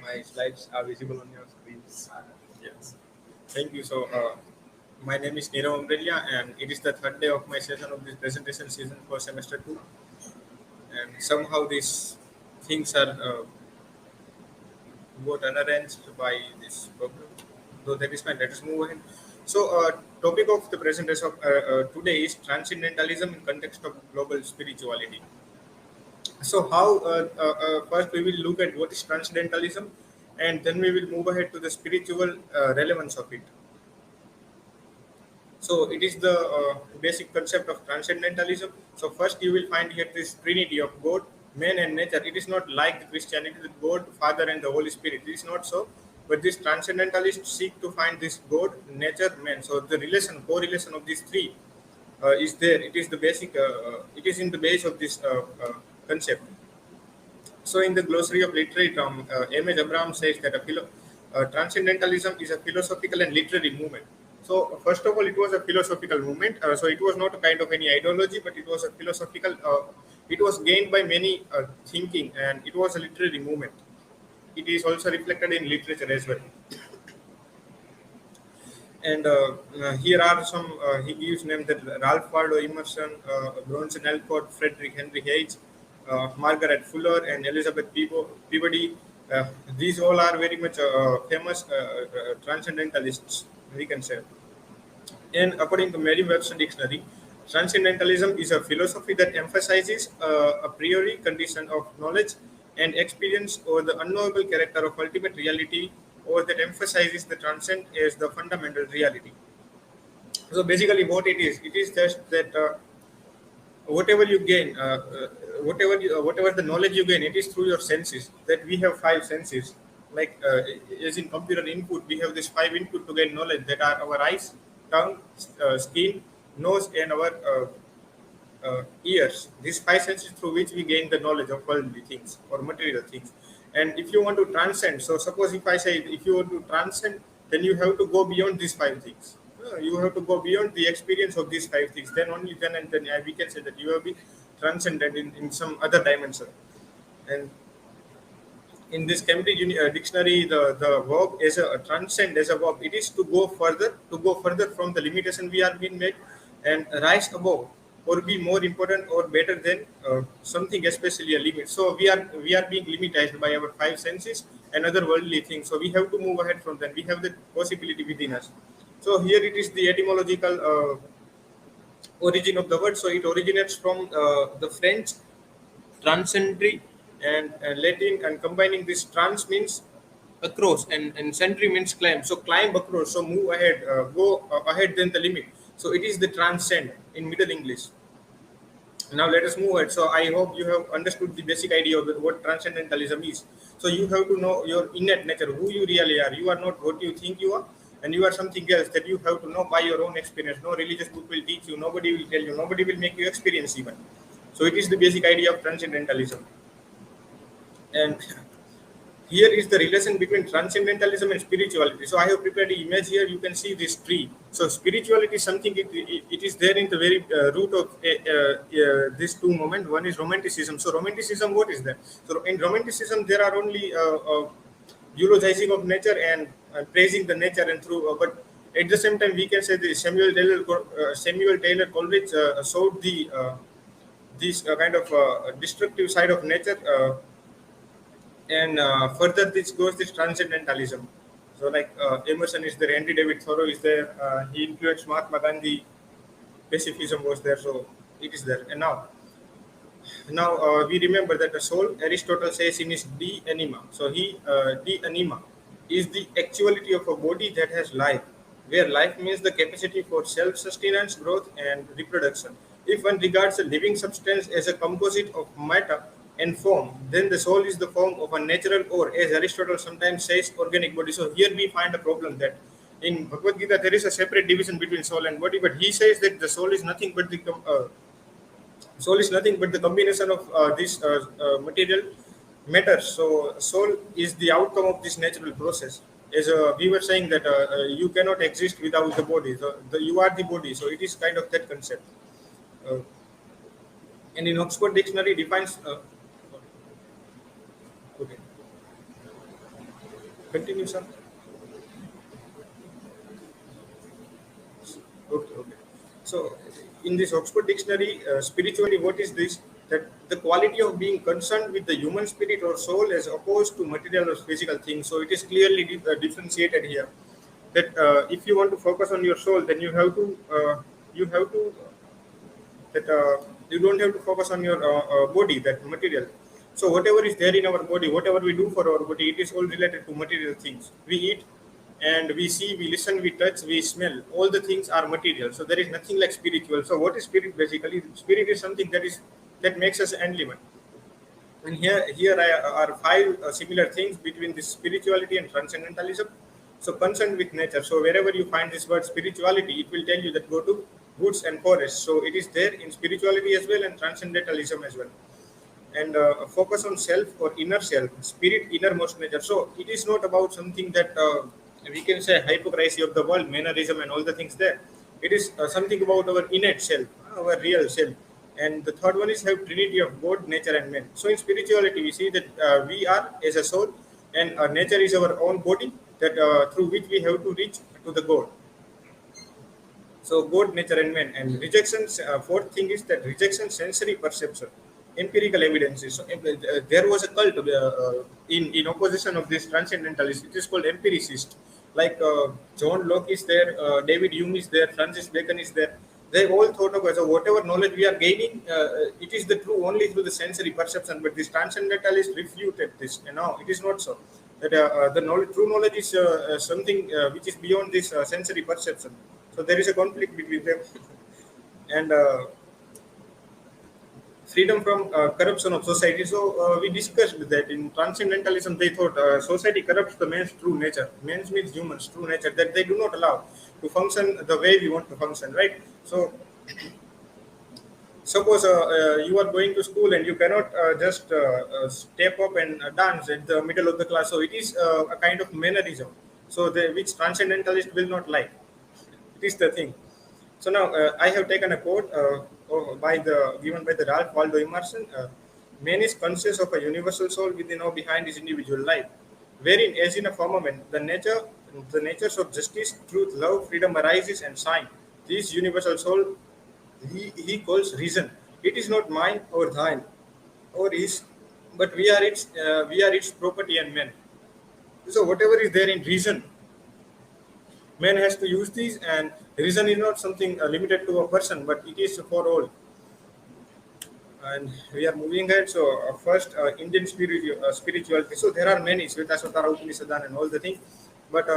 My slides are visible on your screens. Yes. Thank you. So, my name is Nirav Umbrella, and it is the third day of my session of this presentation season for semester two. And somehow these things are got unarranged by this problem. So that is fine. Let us move ahead. So, topic of the presentation of today is transcendentalism in context of global spirituality. So, how first we will look at what is transcendentalism, and then we will move ahead to the spiritual relevance of it. So, it is the basic concept of transcendentalism. So, first you will find here this Trinity of God, man, and nature. It is not like the Christianity, the God, Father, and the Holy Spirit. It is not so. But these transcendentalists seek to find this God, nature, man. So, the relation, correlation of these three is there. It is the basic. It is in the base of this concept. So, in the glossary of literary term, M.H. Abraham says that transcendentalism is a philosophical and literary movement. So, first of all, it was a philosophical movement. So, it was not a kind of any ideology, but it was a philosophical. It was gained by many thinking, and it was a literary movement. It is also reflected in literature as well. And here are some, he gives names that Ralph Waldo Emerson, Bronson Alcott, Frederick Henry Hayes, Margaret Fuller, and Elizabeth Peabody. These all are very much famous transcendentalists, we can say. And according to Merriam-Webster Dictionary, transcendentalism is a philosophy that emphasizes a priori condition of knowledge and experience over the unknowable character of ultimate reality, or that emphasizes the transcend as the fundamental reality. So basically, what it is just that whatever you gain, whatever the knowledge you gain, it is through your senses. That we have five senses. Like as in computer input, we have this five input to gain knowledge. That are our eyes, tongue, skin, nose, and our ears. These five senses through which we gain the knowledge of worldly things or material things. And if you want to transcend, so suppose if I say if you want to transcend, then you have to go beyond these five things. You have to go beyond the experience of these five things. Then only then and then we can say that you have been transcended in some other dimension. And in this Cambridge dictionary, the verb is a transcend as a verb. It is to go further from the limitation we are being made, and rise above, or be more important or better than something, especially a limit. So we are being limited by our five senses and other worldly things. So we have to move ahead from that. We have the possibility within us. So here it is the etymological origin of the word. So it originates from the French transcendry and Latin, and combining this trans means across, and century means climb. So climb across. So move ahead, go ahead than the limit. So it is the transcend in Middle English. Now let us move ahead. So I hope you have understood the basic idea of what transcendentalism is. So you have to know your innate nature, who you really are. You are not what you think you are, and you are something else that you have to know by your own experience. No religious book will teach you. Nobody will tell you. Nobody will make you experience even. So it is the basic idea of transcendentalism. And here is the relation between transcendentalism and spirituality. So I have prepared an image here. You can see this tree. So spirituality is something, it is there in the very root of these two moments. One is romanticism. So romanticism, what is that? So in romanticism, there are only eulogizing of nature and praising the nature, and through. But at the same time, we can say the Samuel Taylor Coleridge showed the this kind of destructive side of nature. And further, this goes this transcendentalism. So, like Emerson is there, Henry David Thoreau is there. He influenced Mahatma Gandhi. Pacifism was there, so it is there. And now we remember that the soul, Aristotle says in his De Anima. So De Anima is the actuality of a body that has life, where life means the capacity for self-sustenance, growth, and reproduction. If one regards a living substance as a composite of matter and form, then the soul is the form of a natural, or as Aristotle sometimes says, organic body. So here we find a problem that in Bhagavad Gita there is a separate division between soul and body, but he says that the soul is nothing but the combination of this material matter. So soul is the outcome of this natural process. As we were saying that you cannot exist without the body. You are the body. So it is kind of that concept. Uh, and in Oxford Dictionary defines. Okay, continue, sir. Okay, okay. So, in this Oxford Dictionary, spiritually, what is this? That the quality of being concerned with the human spirit or soul as opposed to material or physical things. So, it is clearly differentiated here. That if you want to focus on your soul, then you have to that you don't have to focus on your body, that material. So whatever is there in our body, whatever we do for our body, it is all related to material things. We eat and we see, we listen, we touch, we smell. All the things are material. So there is nothing like spiritual. So what is spirit basically? Spirit is something that makes us animate. And are five similar things between this spirituality and transcendentalism. So concerned with nature. So wherever you find this word spirituality, it will tell you that go to woods and forests. So it is there in spirituality as well and transcendentalism as well. And focus on self or inner self, spirit, innermost nature. So it is not about something that we can say hypocrisy of the world, mannerism, and all the things there. It is something about our innate self, our real self. And the third one is have trinity of God, nature, and man. So in spirituality, we see that we are as a soul, and nature is our own body that through which we have to reach to the God. So God, nature, and man. And rejection. Fourth thing is that rejection, sensory perception, empirical evidences. So there was a cult in opposition of this transcendentalist. It is called empiricist. Like John Locke is there, David Hume is there, Francis Bacon is there. They all thought of as whatever knowledge we are gaining, it is the true only through the sensory perception. But this transcendentalist refuted this. And now it is not so. That the knowledge, true knowledge is something which is beyond this sensory perception. So there is a conflict between them. And freedom from corruption of society. So we discussed that in transcendentalism, they thought society corrupts the man's true nature. Man's means humans, true nature, that they do not allow to function the way we want to function, right? So suppose you are going to school and you cannot just step up and dance at the middle of the class. So it is a kind of mannerism. So which transcendentalist will not like. It is the thing. So now I have taken a quote given by the Ralph Waldo Emerson. Man is conscious of a universal soul within or behind his individual life, wherein, as in a firmament, the natures of justice, truth, love, freedom arises and shine. This universal soul he calls reason. It is not mine or thine or his, but we are its property and men. So whatever is there in reason, man has to use these, and reason is not something limited to a person, but it is for all. And we are moving ahead. So first, Indian spirituality. So there are many, Svetasvatara Upanishadan and all the things, but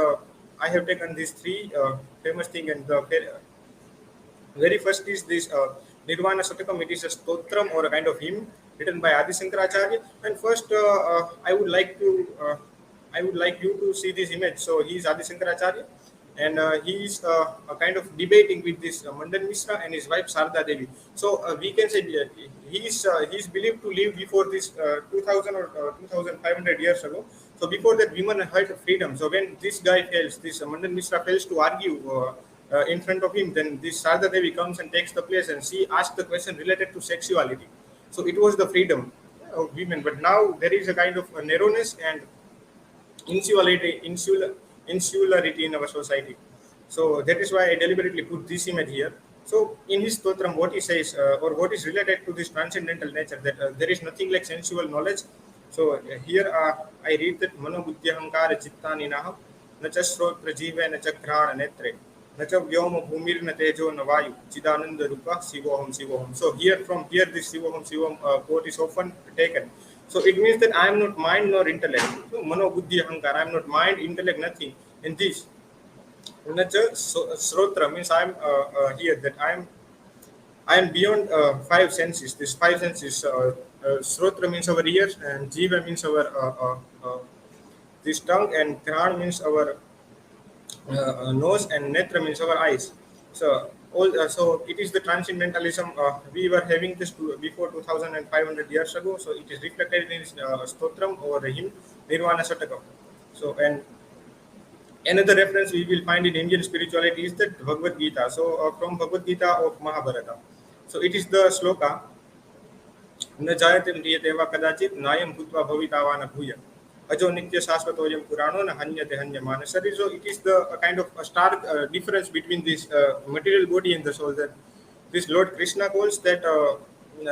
I have taken these three famous thing, and the very first is this Nirvana Satakam. It is a stotram or a kind of hymn written by Adi Shankaracharya. And first, I would like you to see this image. So he is Adi Shankaracharya, and he is a kind of debating with this Mandan Mishra and his wife Sarda Devi. So we can say he is believed to live before this 2000 or 2500 years ago. So before that, women had freedom. So when this guy fails, this Mandan Mishra fails to argue in front of him, then this Sarda Devi comes and takes the place, and she asks the question related to sexuality. So it was the freedom of women. But now there is a kind of a narrowness and insularity in our society. So that is why I deliberately put this image here. So in his stotram, what he says, or what is related to this transcendental nature, that there is nothing like sensual knowledge. So here I read that mano buddhyahankara chittani naha nacha srotra jive nacha grana netre nacha vyoma bhumir na tejo na vayu chidananda rupa sivoham sivoham. So from here this sivoham sivoham quote is often taken. So it means that I am not mind nor intellect. So mano buddhi ahankar, I am not mind, intellect, nothing. In this, srotra means I am here, that I am beyond five senses. These five senses. Srotra means our ears, and jiva means our this tongue, and gran means our nose, and netra means our eyes. So So it is the transcendentalism. We were having this before 2500 years ago. So it is reflected in Stotram or hymn Nirvana Satakam. So and another reference we will find in Indian spirituality is the Bhagavad Gita. So from Bhagavad Gita of Mahabharata. So it is the sloka न जायते म्रियते वा कदाचित नायम भूत्वा भवितावान भूय अजो नित्य शाश्वतोयम पुराणो न हन्यते हन्यमान शरीर. So it is the kind of a stark difference between this material body and the soul, that this Lord Krishna calls that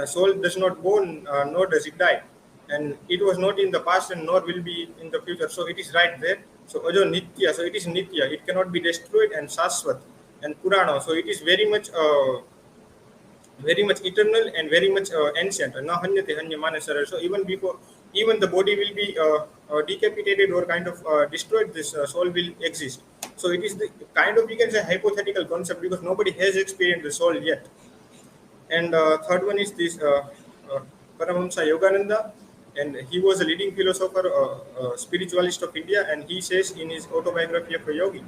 soul does not born nor does it die, and it was not in the past and nor will be in the future. So it is right there. So ajo nitya, so it is nitya, it cannot be destroyed, and shashvat and purana, so it is very much eternal and very much ancient. Na hanyate hanyamana sarar. So even before, even the body will be decapitated or kind of destroyed, this soul will exist. So it is the kind of, we can say, hypothetical concept, because nobody has experienced the soul yet. And third one is this Paramahamsa Yogananda, and he was a leading philosopher, spiritualist of India, and he says in his autobiography of a yogi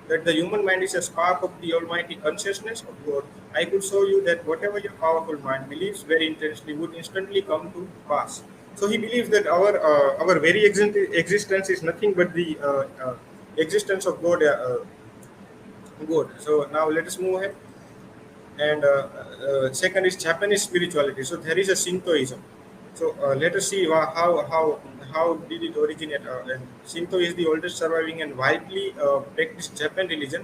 that the human mind is a spark of the almighty consciousness of God. I could show you that whatever your powerful mind believes very intensely would instantly come to pass. So he believes that our very existence is nothing but the existence of God. God. So now let us move ahead. And second is Japanese spirituality. So there is a Shintoism. So let us see how did it originate. And Shinto is the oldest surviving and widely practiced Japanese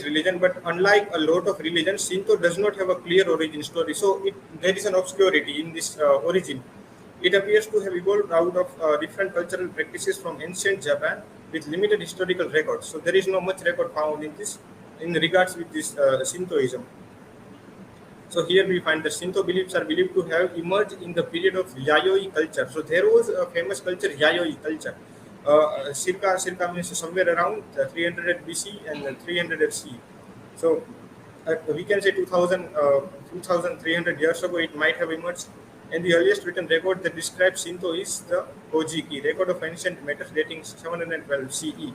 religion. But unlike a lot of religions, Shinto does not have a clear origin story. So there is an obscurity in this origin. It appears to have evolved out of different cultural practices from ancient Japan with limited historical records. So there is no much record found in this in regards with this Shintoism. So here we find the Shinto beliefs are believed to have emerged in the period of Yayoi culture. So there was a famous culture, Yayoi culture. Circa means somewhere around 300 BC and 300 CE. So we can say 2300 years ago it might have emerged. And the earliest written record that describes Shinto is the Kojiki, record of ancient matters dating 712 CE.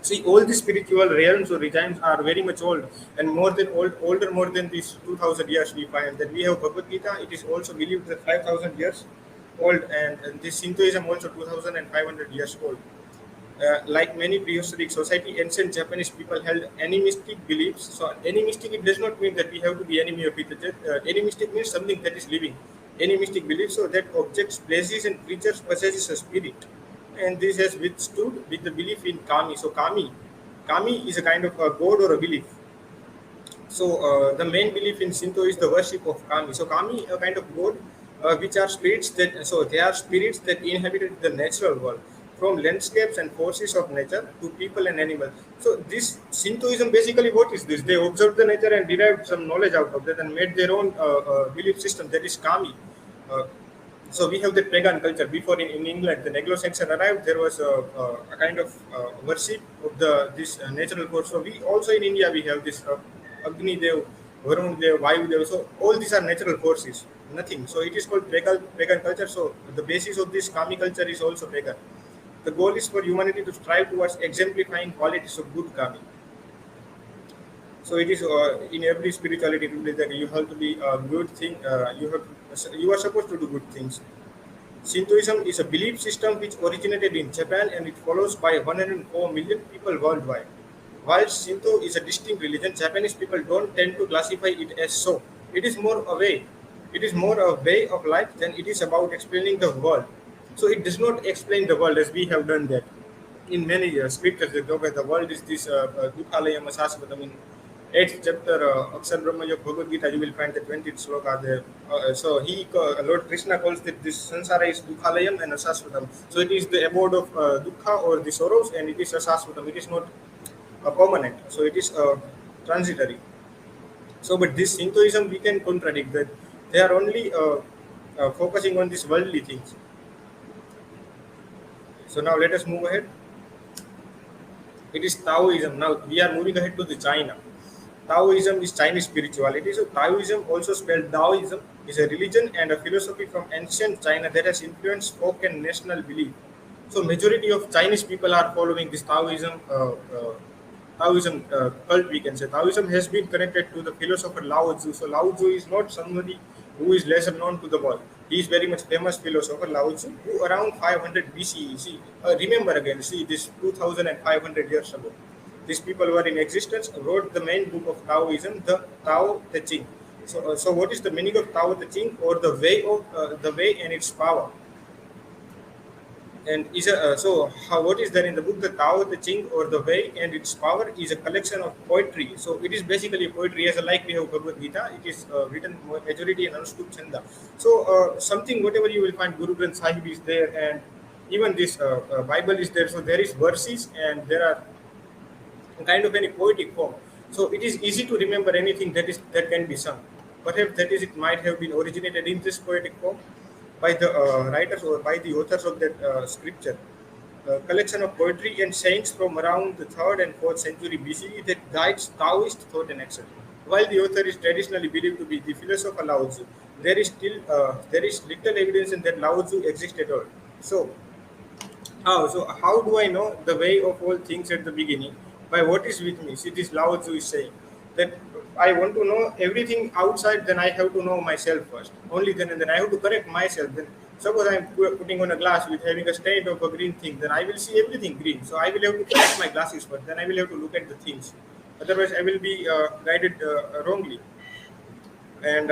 See, all the spiritual realms or regimes are very much old, and older more than these 2000 years. We find that we have Bhagavad Gita. It is also believed that 5000 years old, and this Shintoism also 2500 years old. Like many prehistoric society, ancient Japanese people held animistic beliefs. So animistic, it does not mean that we have to be enemy of each other. Animistic means something that is living. Animistic beliefs, so that objects, places, and creatures possesses a spirit, and this has withstood with the belief in kami. So kami is a kind of a god or a belief. So the main belief in Shinto is the worship of kami. So kami, a kind of god, which are spirits that, so they are spirits that inhabited the natural world, from landscapes and forces of nature to people and animals. So this Shintoism, basically what is this? They observed the nature and derived some knowledge out of that and made their own belief system, that is kami. So we have the pagan culture. Before in England, the Anglo-Saxon arrived, there was a kind of worship of this natural force. So we also in India we have this Agni Dev, Varun Dev, Vayu Dev. So all these are natural forces, nothing. So it is called pagan culture. So the basis of this kami culture is also pagan. The goal is for humanity to strive towards exemplifying qualities of good kami. So it is in every spirituality that you have to be a good thing. You are supposed to do good things. Shintoism is a belief system which originated in Japan, and it follows by 104 million people worldwide. While Shinto is a distinct religion, Japanese people don't tend to classify it as so. It is more a way. It is more a way of life than it is about explaining the world. So it does not explain the world as we have done that in many scriptures. That okay, the world is this Dukhalayam Asasvatam. In 8th chapter, Akshar Brahma Yoga Bhagavad Gita, you will find the 20th sloka there. So Lord Krishna calls that this sansara is Dukhalayam and Asasvatam. So it is the abode of Dukha or the sorrows, and it is Asasvatam. It is not permanent. So it is transitory. So, but this Shintoism we can contradict that they are only focusing on these worldly things. So now let us move ahead. It is Taoism. Now we are moving ahead to the China. Taoism is Chinese spirituality. So Taoism, also spelled Taoism, is a religion and a philosophy from ancient China that has influenced folk and national belief. So majority of Chinese people are following this Taoism Taoism cult, we can say. Taoism has been connected to the philosopher Lao Tzu. So Lao Tzu is not somebody who is lesser known to the world. He is very much famous philosopher Lao Tzu, who around 500 BCE. See, remember again, see this 2,500 years ago. These people were in existence, wrote the main book of Taoism, the Tao Te Ching. So what is the meaning of Tao Te Ching, or the way and its power? And is a, so how, what is there in the book? The Tao Te Ching, or the Way and its Power, is a collection of poetry. So it is basically poetry, as a like we have Bhagavad Gita. It is written majority in Anushtup Chanda. So something, whatever you will find, Guru Granth Sahib is there, and even this Bible is there. So there is verses, and there are kind of any poetic form. So it is easy to remember anything that can be sung. Perhaps that is, it might have been originated in this poetic form by the writers or by the authors of that scripture. Collection of poetry and sayings from around the 3rd and 4th century BCE that guides Taoist thought and action. While the author is traditionally believed to be the philosopher Lao Tzu, there is little evidence in that Lao Tzu existed at all. So how do I know the way of all things at the beginning? By what is with me. See, this Lao Tzu is saying that I want to know everything outside, then I have to know myself first. Only then and then I have to correct myself. Then suppose I am putting on a glass with having a stain of a green thing, then I will see everything green. So I will have to correct my glasses first. Then I will have to look at the things. Otherwise, I will be guided wrongly. And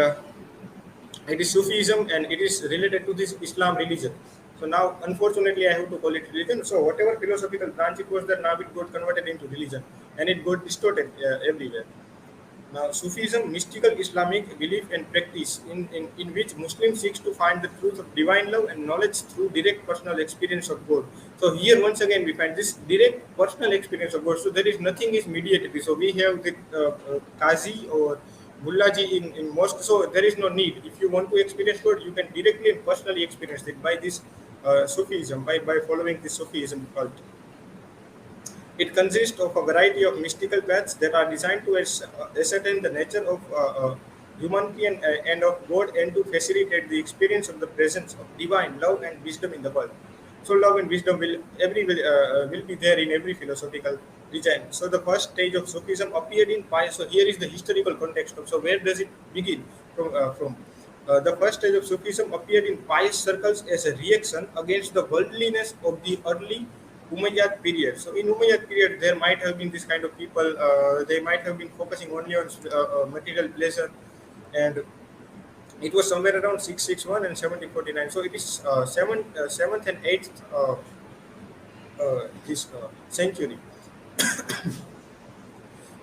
it is Sufism, and it is related to this Islam religion. So now, unfortunately, I have to call it religion. So whatever philosophical branch it was, that now it got converted into religion, and it got distorted everywhere. Now, Sufism, mystical Islamic belief and practice in which Muslims seeks to find the truth of divine love and knowledge through direct personal experience of God. So here, once again, we find this direct personal experience of God. So there is nothing is mediated. So we have the Qazi or Mullaji in mosque. So there is no need. If you want to experience God, you can directly and personally experience it by this Sufism, by following this Sufism cult. It consists of a variety of mystical paths that are designed to ascertain the nature of humanity and of God, and to facilitate the experience of the presence of divine love and wisdom in the world. So love and wisdom will be there in every philosophical region. So the first stage of Sufism appeared in pious. So here is the historical context of. So where does it begin from? The first stage of Sufism appeared in pious circles as a reaction against the worldliness of the early Umayyad period. So in Umayyad period, there might have been this kind of people. They might have been focusing only on material pleasure, and it was somewhere around 661 and 1749. So it is 7th and 8th this century.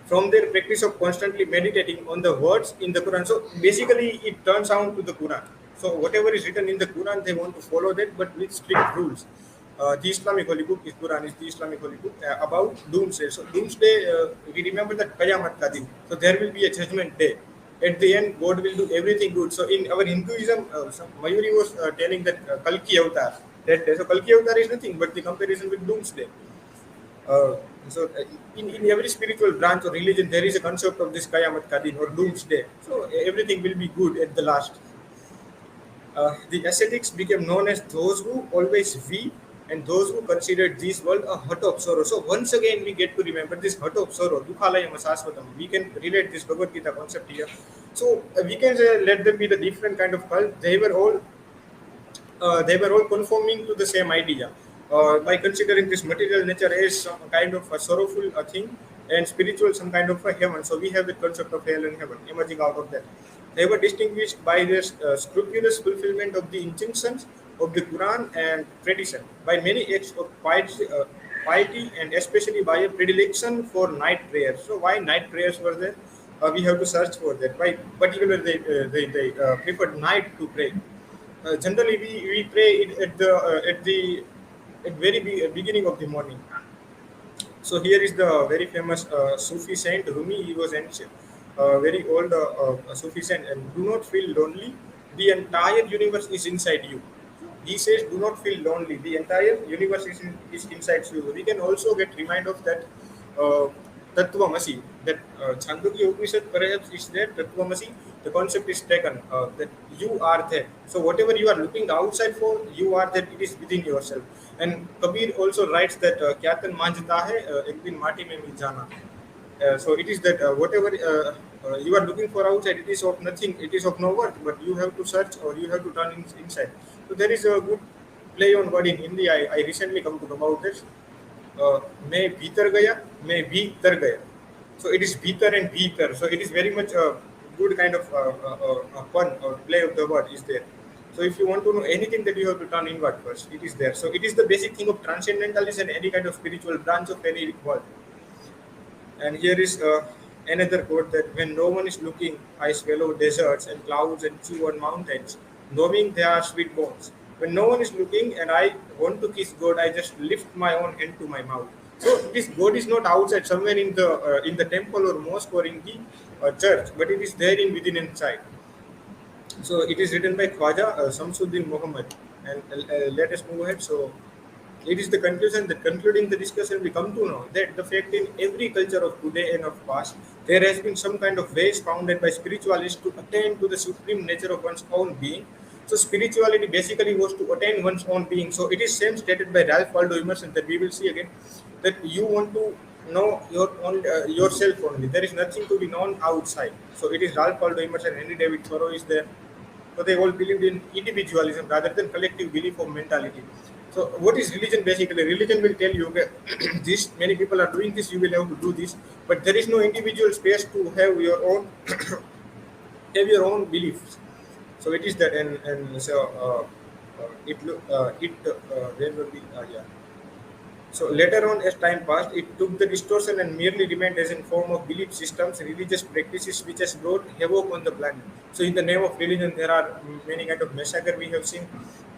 From their practice of constantly meditating on the words in the Quran. So basically, it turns out to the Quran. So whatever is written in the Quran, they want to follow that, but with strict rules. The Islamic holy book is Quran, is the Islamic holy book about doomsday. So doomsday, we remember that Qayamat ka din. So there will be a judgment day. At the end, God will do everything good. So in our Hinduism, Mayuri was telling that Kalki Avatar. So Kalki Avatar is nothing but the comparison with doomsday. In every spiritual branch or religion, there is a concept of this Qayamat ka din or doomsday. So everything will be good at the last. The ascetics became known as those who always weep, and those who considered this world a hut of sorrow. So once again, we get to remember this hut of sorrow. Dukhalayam asasvatam. We can relate this Bhagavad Gita concept here. So we can say, let them be the different kind of cult. They were all conforming to the same idea. By considering this material nature as some kind of a sorrowful thing, and spiritual some kind of a heaven. So we have the concept of hell and heaven emerging out of that. They were distinguished by their scrupulous fulfillment of the injunctions of the Quran and tradition, by many acts of piety, and especially by a predilection for night prayers. So why night prayers were there? We have to search for that. Why particularly they preferred night to pray. Generally, we pray it at very beginning of the morning. So here is the very famous Sufi saint Rumi. He was ancient, very old Sufi saint, and do not feel lonely. The entire universe is inside you. He says, do not feel lonely. The entire universe is inside you. We can also get remind of that Tattvamasi, that Chandogya Upanishad perhaps is there, Tattvamasi. The concept is taken that you are there. So whatever you are looking outside for, you are there, it is within yourself. And Kabir also writes that Kyatan manjta hai, ek din maati mein mil jana. So it is that whatever you are looking for outside, it is of nothing, it is of no worth, but you have to search or you have to turn inside. So there is a good play on word in Hindi. I recently come to know about this. मैं भीतर गया, मैं भीतर गया. So it is bhitar and bhitar. So it is very much a good kind of pun or play of the word is there. So if you want to know anything, that you have to turn inward first. It is there. So it is the basic thing of transcendentalism and any kind of spiritual branch of any world. And here is another quote that when no one is looking, I swallow deserts and clouds and chew on mountains, knowing they are sweet bones. When no one is looking and I want to kiss God, I just lift my own hand to my mouth. So this God is not outside somewhere in the temple or mosque or in the church, but it is there in within inside. So it is written by Khwaja Samsuddin Muhammad. And let us move ahead. So it is the conclusion that concluding the discussion, we come to know that the fact in every culture of today and of past, there has been some kind of ways founded by spiritualists to attain to the supreme nature of one's own being. So spirituality basically was to attain one's own being. So it is same stated by Ralph Waldo Emerson that we will see again, that you want to know your own yourself only. There is nothing to be known outside. So it is Ralph Waldo Emerson, Henry David Thoreau is there. So they all believed in individualism rather than collective belief of mentality. So what is religion basically? Religion will tell you that this many people are doing this, you will have to do this, but there is no individual space to have your own have your own beliefs. So it is that, and so where will be yeah. So later on, as time passed, it took the distortion and merely remained as in form of belief systems, religious practices which has brought havoc on the planet. So in the name of religion, there are many kind of massacre we have seen.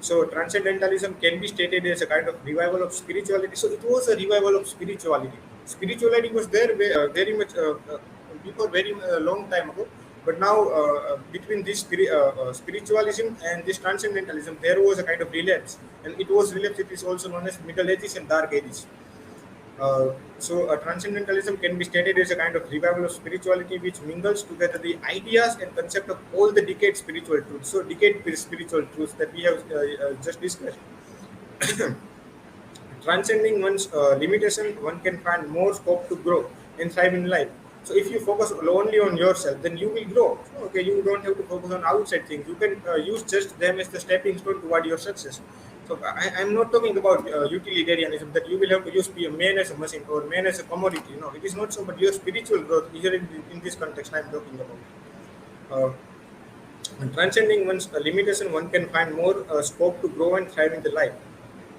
So transcendentalism can be stated as a kind of revival of spirituality. So it was a revival of spirituality. Spirituality was there very much before very long time ago. But now, between this spiritualism and this transcendentalism, there was a kind of relapse, and it was relapse. It is also known as Middle Ages and Dark Ages. So, transcendentalism can be stated as a kind of revival of spirituality, which mingles together the ideas and concept of all the decade spiritual truths. So, decade spiritual truths that we have just discussed. Transcending one's limitation, one can find more scope to grow and thrive in life. So if you focus only on yourself, then you will grow. Okay, you don't have to focus on outside things. You can use just them as the stepping stone toward your success. So I'm not talking about utilitarianism, that you will have to use be a man as a machine or man as a commodity. No, it is not so. But your spiritual growth here in this context I'm talking about. Transcending one's limitation, one can find more scope to grow and thrive in the life.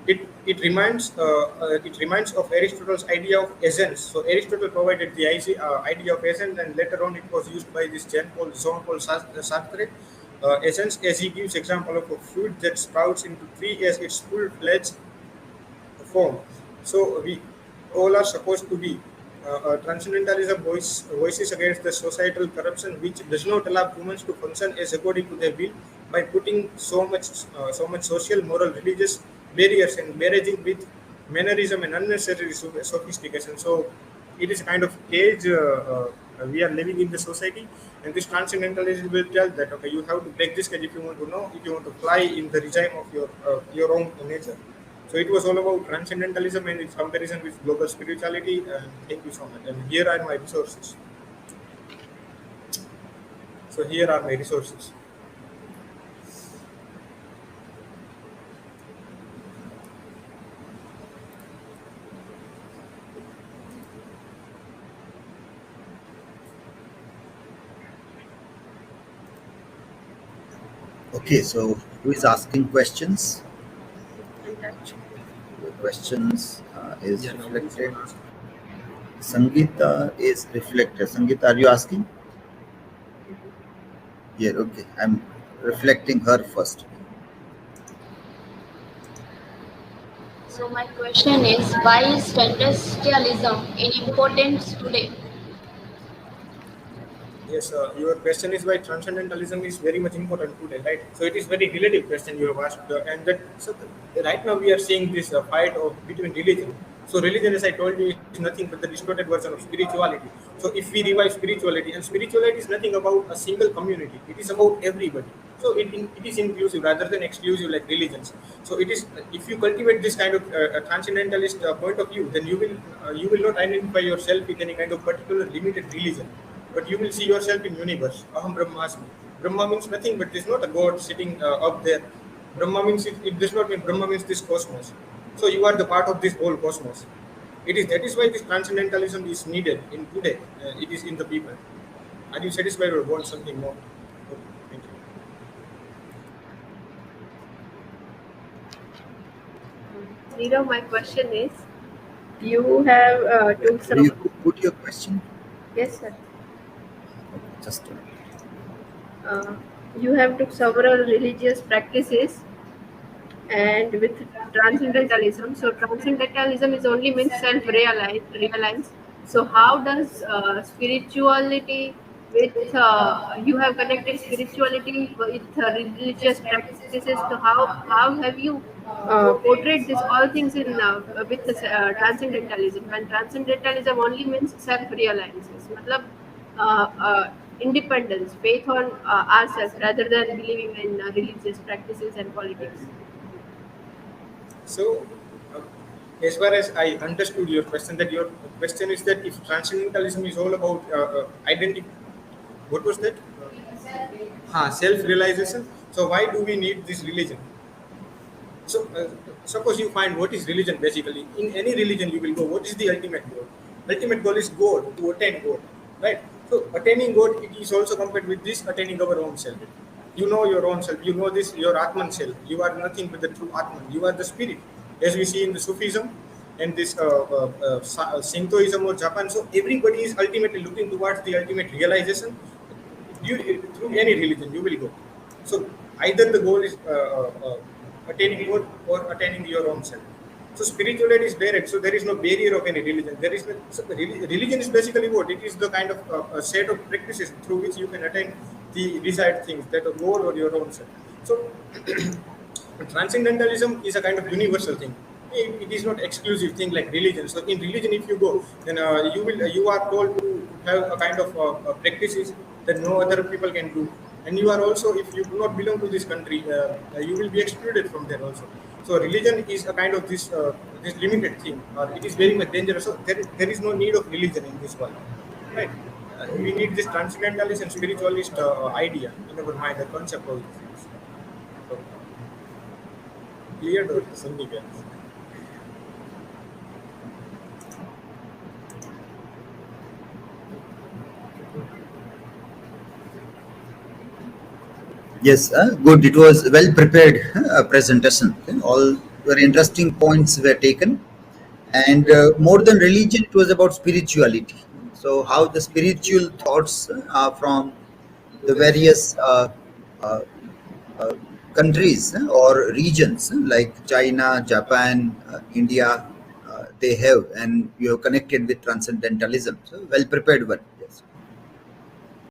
It reminds of Aristotle's idea of essence. So Aristotle provided the idea of essence, and later on it was used by this Jean-Paul Sartre. Essence, as he gives example of a fruit that sprouts into tree as its full-fledged form. So we all are supposed to be. Transcendentalism voices against the societal corruption which does not allow humans to function as according to their will by putting so much social, moral, religious barriers and barraging with mannerism and unnecessary sophistication. So it is kind of cage we are living in the society, and this transcendentalism will tell that okay, you have to break this cage if you want to know, if you want to fly in the regime of your own nature. So it was all about transcendentalism and its comparison with global spirituality. And thank you so much. And here are my resources. So here are my resources. Okay, so who is asking questions? The questions is Yeah, no, reflected. Sangeeta is reflected. Sangeeta, are you asking? Yeah, okay. I'm reflecting her first. So my question is, why is Transcendentalism in importance today? Yes, your question is why transcendentalism is very much important today, right? So it is very relative question you have asked, and that so right now we are seeing this fight of between religion. So religion, as I told you, is nothing but the distorted version of spirituality. So if we revive spirituality, and spirituality is nothing about a single community, it is about everybody. So it is inclusive rather than exclusive like religions. So it is, if you cultivate this kind of transcendentalist point of view, then you will not identify yourself with any kind of particular limited religion, but you will see yourself in universe. Aham Brahmasmi. Brahma means nothing, but there's not a god sitting up there. Brahma means it does not mean Brahma means this cosmos. So you are the part of this whole cosmos. That is why this transcendentalism is needed in today. It is in the people. Are you satisfied or want something more? Okay, thank you. Nirav, my question is, you have took Could you some. put your question? Yes, sir. Just a minute. You have took several religious practices and with transcendentalism. So transcendentalism is only means self-reliance. So how does spirituality with you have connected spirituality with religious practices? So how have you portrayed this all things in with transcendentalism? And transcendentalism only means self-reliance. मतलब independence, faith on ourselves rather than believing in religious practices and politics. So, as far as I understood your question, that your question is that if transcendentalism is all about identity, what was that? Self-realization. So why do we need this religion? So suppose you find what is religion basically. In any religion you will go, what is the ultimate goal? Ultimate goal is God, to attain God, right? So attaining God, it is also compared with this attaining our own self. You know your own self. You know this, your Atman self. You are nothing but the true Atman. You are the spirit, as we see in the Sufism and this Shintoism or Japan. So everybody is ultimately looking towards the ultimate realization. Through any religion you will go. So either the goal is attaining God or attaining your own self. So spirituality is direct. So there is no barrier of any religion. There is no, so religion is basically what? It is the kind of a set of practices through which you can attain the desired things, that of God or your own self. So transcendentalism is a kind of universal thing. It is not exclusive thing like religion. So in religion, if you go, then you are told to have a kind of practices that no other people can do, and you are also, if you do not belong to this country, you will be excluded from there also. So religion is a kind of this limited thing, or it is very much dangerous. So there is no need of religion in this world, right? We need this transcendentalist and spiritualist idea in our mind, the concept of these things. So, clear or something else? Yes, good. It was well prepared presentation. Okay? All very interesting points were taken, and more than religion, it was about spirituality. So how the spiritual thoughts from the various uh, uh, countries or regions like China, Japan, India, they have, and you have connected with transcendentalism. So well prepared one.